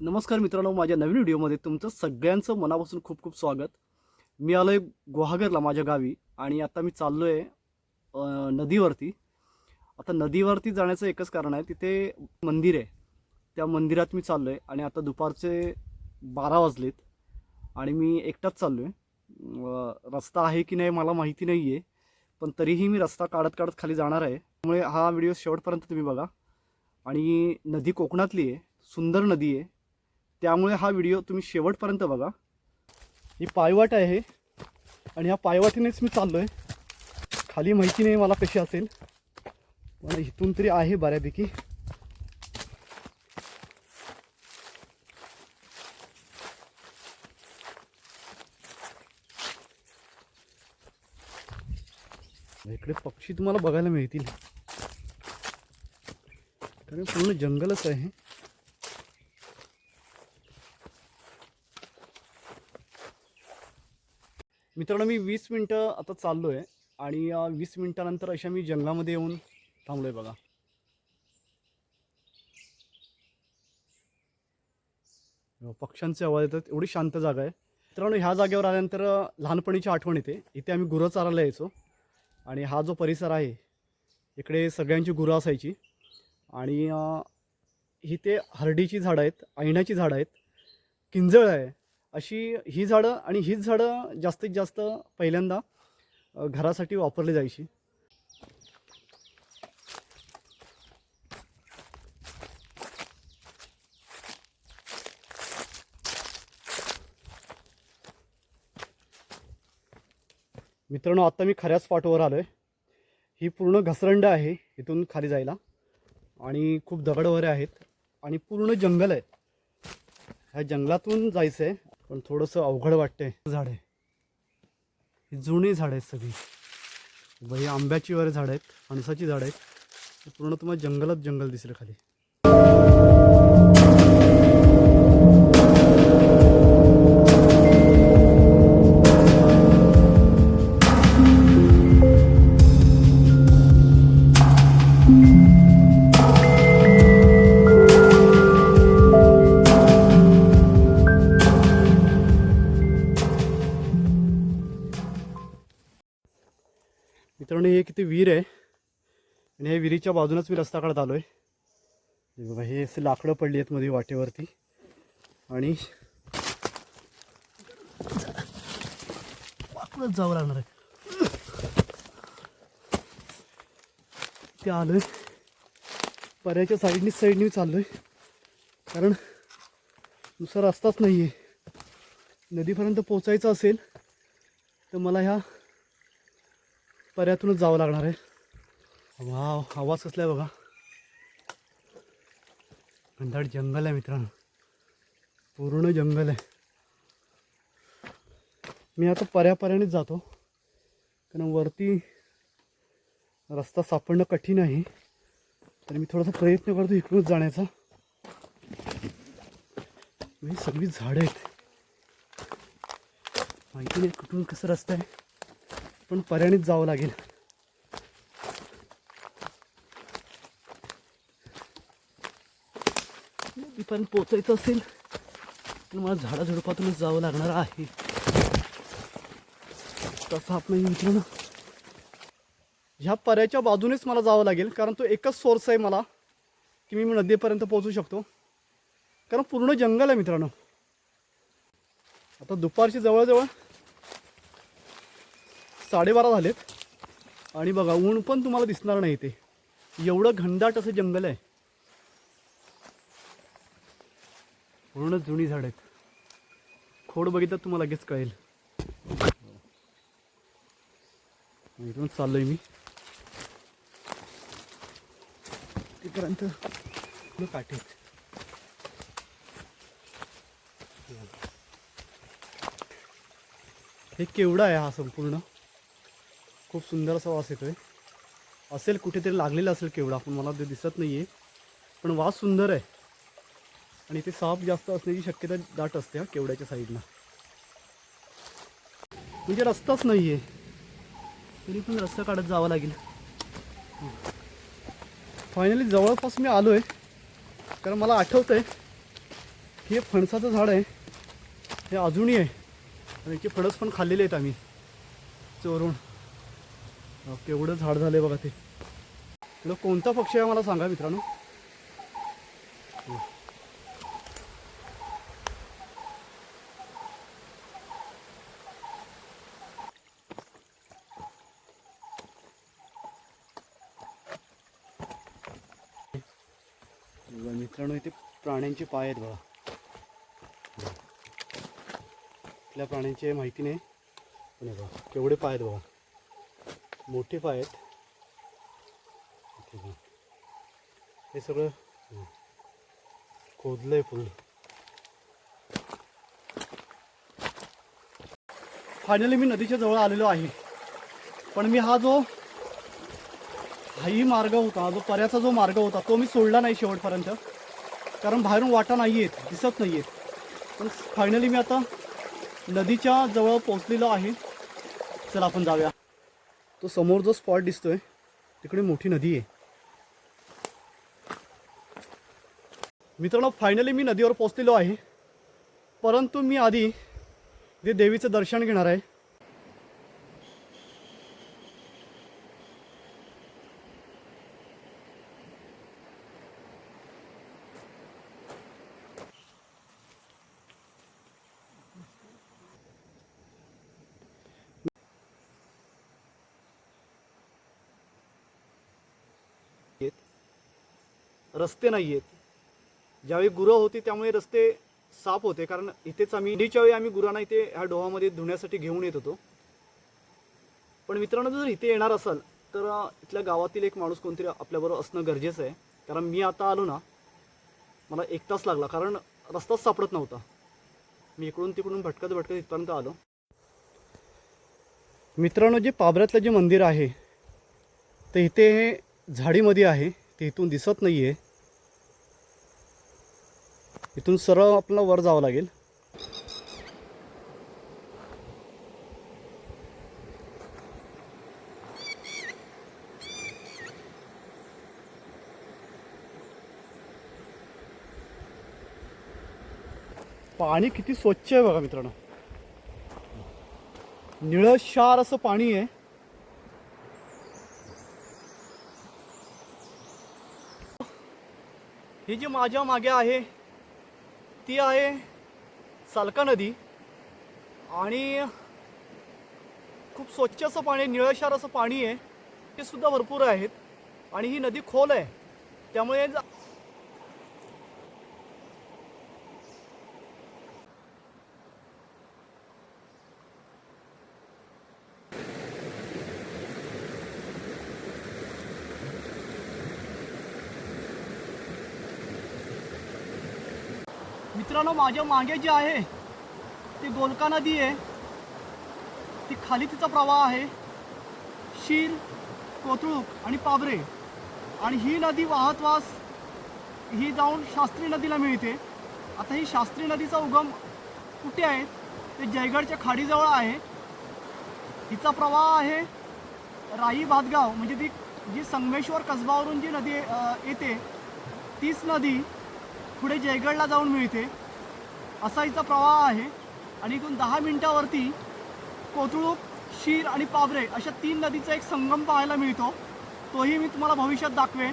नमस्कार मित्रांनो, माझ्या नवीन व्हिडिओमध्ये तुमचं सगळ्यांचं मनापासून खूप खूप स्वागत. मी आलो आहे गुहागरला माझ्या गावी आणि आता मी चाललो आहे नदीवरती. आता नदीवरती जाण्याचं एकच कारण आहे, तिथे मंदिर आहे. त्या मंदिरात मी चाललो आहे आणि आता दुपारचे 12 वाजलेत आणि मी एकटाच चाललो आहे. रस्ता आहे की नाही मला माहिती नाही आहे, पण तरीही मी रस्ता काढत काढत खाली जाणार आहे. त्यामुळे हा व्हिडिओ शेवटपर्यंत तुम्ही बघा. आणि नदी कोकणातली आहे, सुंदर नदी आहे, त्यामुळे हा व्हिडिओ तुम्ही शेवटपर्यंत बघा. ही पायवाट आहे आणि ह्या पायवाटीनेच मी चाललो आहे. खाली माहिती नाही मला कशी असेल, पण इथून तरी आहे बऱ्यापैकी. इकडे पक्षी तुम्हाला बघायला मिळतील, कारण पूर्ण जंगलच आहे. मित्रांनो, मी 20 मिनटं आता चाललो आहे आणि 20 मिनटानंतर अशा मी जंगलामध्ये येऊन थांबलो आहे बघा. पक्ष्यांचे आवाज येतात, एवढी शांत जागा आहे. मित्रांनो, ह्या जागेवर आल्यानंतर लहानपणीची आठवण येते. इथे आम्ही गुरं चारायला यायचो आणि हा जो परिसर आहे इकडे सगळ्यांची गुरं असायची. आणि इथे हरडीची झाडं आहेत, ऐण्याची झाडं आहेत, किंजळ आहे. अशी ही झाडं आणि हीच झाडं जास्तीत जास्त पहिल्यांदा घरासाठी वापरली जायची. मित्रांनो, आता मी खऱ्या स्पॉटवर आलो आहे. ही पूर्ण घसरंड आहे इथून खाली जायला आणि खूप दगड वगैरे आहेत आणि पूर्ण जंगल आहे. ह्या जंगलातून जायचं आहे, पण थोडंसं अवघड वाटतंय. झाड आहे, ही जुनी झाडं आहेत सगळी. बाई आंब्याची वगैरे झाडं आहेत, फणसाची झाडं आहेत. पूर्ण तुम्हाला जंगलच जंगल दिसेल खाली. मित्रांनो, हे किती विहीर आहे आणि हे विहिरीच्या बाजूनच मी रस्ता काढत आलो आहे. बघा, हे असे लाकडं पडली आहेत मध्ये वाटेवरती आणि वाकडच जावं लागणार आहे. ते आलोय पर्याच्या साईडनी चाललोय, कारण दुसरा रस्ताच नाही आहे. नदीपर्यंत पोचायचं असेल तर मला ह्या पर्यातूनच जावं लागणार आहे. वाव, आवाज कसला आहे बघा. घनदाट जंगल आहे मित्रांनो, पूर्ण जंगल आहे. मी आता पर्यानेच जातो, कारण वरती रस्ता सापडणं कठीण आहे. तर मी थोडासा प्रयत्न करतो इकडूनच जाण्याचा. ही सगळी झाडं आहेत, माहिती नाही कुठून कसं रस्ता आहे, पण पर्यानेच जावं लागेल. नदीपर्यंत पोचायचं असेल तर मला झाडाझुडपातूनच जावं लागणार आहे. तसं आपण मित्रांनो ह्या पर्याच्या बाजूनेच मला जावं लागेल, कारण तो एकच सोर्स आहे मला की मी नदीपर्यंत पोहोचू शकतो, कारण पूर्ण जंगल आहे मित्रांनो. आता दुपारची जवळजवळ 12:30 झालेत आणि बघा ऊन पण तुम्हाला दिसणार नाही. ते एवढं घनदाट असं जंगल आहे. पूर्ण जुनी झाड आहेत, खोड बघितलं तुम्हाला लगेच कळेल. इथून चाललोय मी तिथपर्यंत. काटे हे केवढा आहे हा संपूर्ण, खूप सुंदर असा वास येतोय. असेल कुठेतरी लागलेला असेल केवढा, पण मला ते दिसत नाही आहे, पण वास सुंदर आहे. आणि ते साप जास्त असण्याची शक्यता दाट असते हा केवड्याच्या साईडला. म्हणजे रस्ताच नाही आहे, तरी पण रस्ता काढत जावं लागेल. फायनली जवळपास मी आलो आहे, कारण मला आठवतं आहे हे फणसाचं झाड आहे, हे अजूनही आहे आणि याचे फणस पण खाल्लेले आहेत आम्ही चोरून. केवढं झाड झालं आहे बघा ते. तुला कोणता पक्षी आहे मला सांगा मित्रांनो. मित्रांनो इथे प्राण्यांचे पाय आहेत बघा. कुठल्या प्राण्यांचे माहिती नाही पण हे बघा केवढे पाय आहेत बघा, मोठे पाय आहेत. हे सगळं खोदलंय फुल. फायनली मी नदीच्या जवळ आलेलो आहे. पण मी हाही मार्ग होता, जो पर्याचा जो मार्ग होता तो मी सोडला नाही शेवटपर्यंत, कारण बाहेरून वाटा नाही आहेत, दिसत नाही आहेत. पण फायनली मी आता नदीच्या जवळ पोचलेलो आहे. चला आपण जाऊया. तो समोर जो स्पॉट दिसतोय तिकडे मोठी नदी आहे. मित्रांनो फायनली मी नदीवर पोचलेलो आहे. परंतु मी आधी ते देवीचं दर्शन घेणार आहे. रस्ते नाही आहेत. ज्यावेळी गुरं होती त्यामुळे रस्ते साफ होते, कारण इथेच नदीच्या वेळी आम्ही गुरांना इथे ह्या डोहामध्ये धुण्यासाठी घेऊन येत होतो. पण मित्रांनो जर इथे येणार असाल तर इथल्या गावातील एक माणूस कोणतरी आपल्याबरोबर असणं गरजेचं आहे. कारण मी आता आलो ना, मला 1 तास लागला, कारण रस्ताच सापडत नव्हता. मी इकडून तिकडून भटकत इथपर्यंत आलो. मित्रांनो जे पाबऱ्यातलं जे मंदिर आहे ते इथे झाडीमध्ये आहे, ते इथून दिसत नाही आहे. इथून सरळ आपल्याला वर जावं लागेल. पाणी किती स्वच्छ आहे बघा मित्रांनो, निळशार असं पाणी आहे. ही जी माझ्या मागे आहे ती आहे सालका नदी आणि खूप स्वच्छ असं पाणी, निळशार असं पाणी आहे. ते सुद्धा भरपूर आहेत आणि ही नदी खोल आहे, त्यामुळे मित्रांनो माझ्या मागे जी आहे ती गोलका नदी आहे. ती खाली तिचा प्रवाह आहे, शीर, कोथरूड आणि पाबरे. आणि ही नदी वाहत ही जाऊन शास्त्री नदीला मिळते. आता ही शास्त्री नदीचा उगम कुठे आहे ते जयगडच्या खाडीजवळ आहे. हिचा प्रवाह आहे राई भातगाव, म्हणजे ती जी संगमेश्वर कसबावरून जी नदी येते तीच नदी पुढे जयगडला जाऊन मिळते, असा हिचा प्रवाह आहे. आणि इथून 10 मिनिटावरती कोथरूड, शीर आणि पाबरे अशा 3 नदीचा एक संगम पाहायला मिळतो. तोही मी तुम्हाला भविष्यात दाखवेन.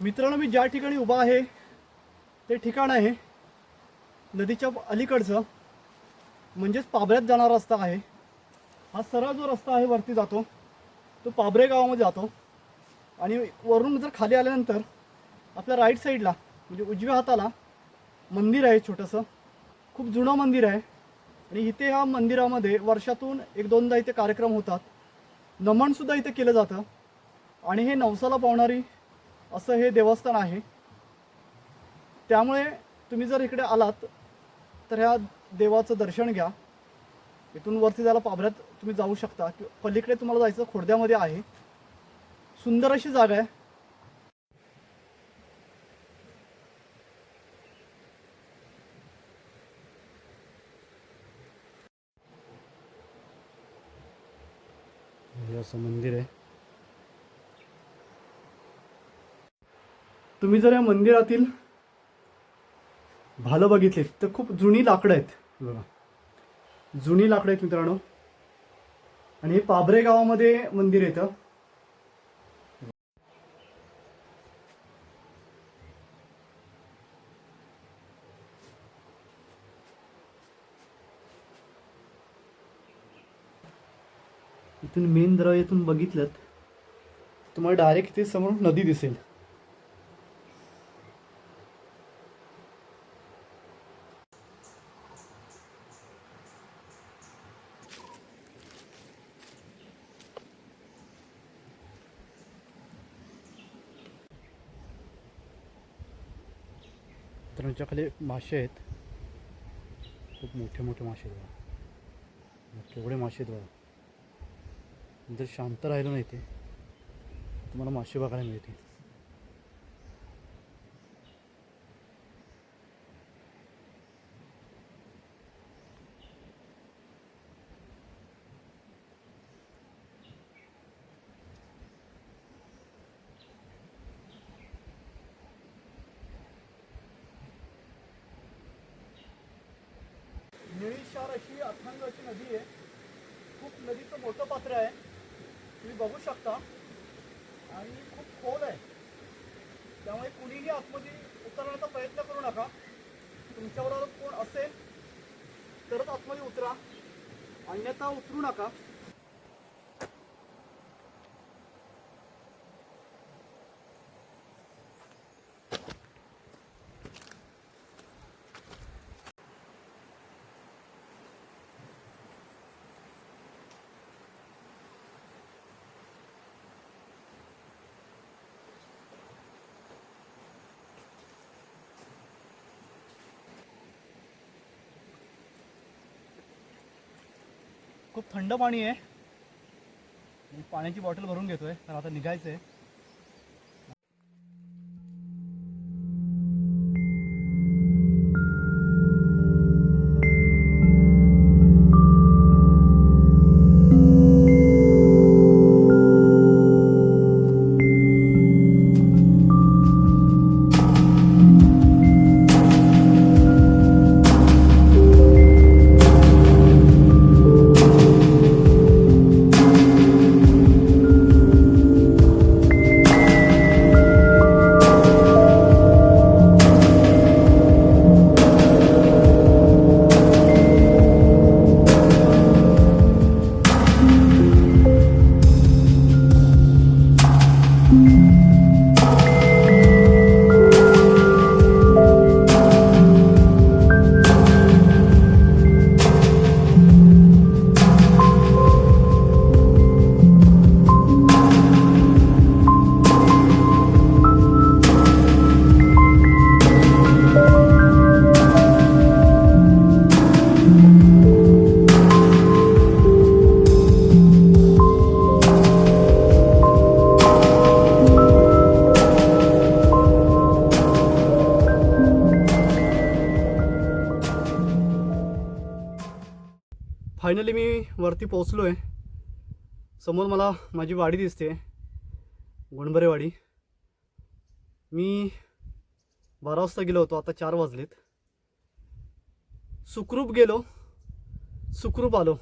मित्रांनो मी ज्या ठिकाणी उभा आहे ते ठिकाण आहे नदीच्या अलीकडचं, म्हणजेच पाबऱ्यात जाणारा रस्ता आहे. हा सरळ जो रस्ता आहे वरती जातो तो पाबरे गावामध्ये जातो. आणि वरून जर खाली आल्यानंतर आपल्या राईट साईडला म्हणजे उजव्या हाताला मंदिर आहे छोटंसं, खूप जुनं मंदिर आहे. आणि इथे ह्या मंदिरामध्ये वर्षातून 1-2दा इथे कार्यक्रम होतात. नमनसुद्धा इथे केलं जातं. आणि हे नवसाला पावणारी असं हे देवस्थान आहे. त्यामुळे तुम्ही जर इकडे आलात तर ह्या देवाचं दर्शन घ्या. इथून वरती जायला पाभऱ्यात तुम्ही जाऊ शकता. पलीकडे तुम्हाला जायचं खोडद्यामध्ये आहे. सुंदर अशी जागा आहे. हे असं मंदिर आहे. तुम्ही जर या मंदिरातील भालं बघितले तर खूप जुनी लाकडं आहेत. बघा, जुनी लाकडं आहेत मित्रांनो. आणि हे पाभरे गावामध्ये मंदिर येतं. इथून मेन दरवाजातून बघितलं तुम्हाला डायरेक्ट इथे समोर नदी दिसेल. तर खाली मासे आहेत. खूप मोठे मोठे मासे आहेत. केवढे मासे आहेत बघा. जर शांत राहिलं नाही ते तुम्हाला मासे बघायला मिळतील. निळीशार अशी अथांग अशी नदी आहे. खूप नदीचं मोठं पात्र आहे, तुम्ही बघू शकता. आणि खूप खोल आहे, त्यामुळे कुणीही आतमध्ये उतरण्याचा प्रयत्न करू नका. तुमच्याबरोबर कोण असेल तरच आतमध्ये उतरा, अन्यथा उतरू नका. खूप थंड पाणी आहे. मी पाण्याची बॉटल भरून घेतोय, तर आता निघायचं आहे. फायनली मी वरती पोहोचलो आहे. समोर मला माझी वाडी दिसते, गुणबरेवाडी. मी 12 वाजता गेलो होतो, आता 4 वाजलेत. सुखरूप गेलो, सुखरूप आलो.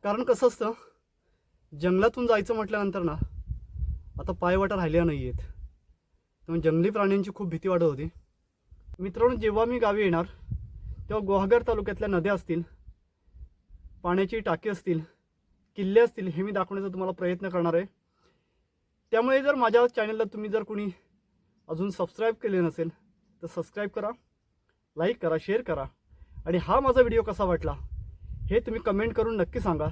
कारण कसं असतं, जंगलातून जायचं म्हटल्यानंतर ना आता पायवाटा राहिल्या नाही आहेत. त्यामुळे जंगली प्राण्यांची खूप भीती वाटत होती. मित्रांनो, जेव्हा मी गावी येणार तेव्हा गुहागर तालुक्यातल्या नद्या असतील, पाण्याची टाकी असतील, किल्ले असतील, हे मी दाखवण्याचा तुम्हाला प्रयत्न करणार आहे. त्यामुळे जर माझ्या चॅनलला तुम्ही जर कोणी अजून सबस्क्राईब केले नसेल तर सबस्क्राईब करा, लाईक करा, शेअर करा. आणि हा माझा व्हिडिओ कसा वाटला हे तुम्ही कमेंट करून नक्की सांगा.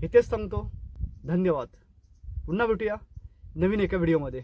इथेच सांगतो, धन्यवाद. पुन्हा भेटूया नवीन एका व्हिडिओमध्ये.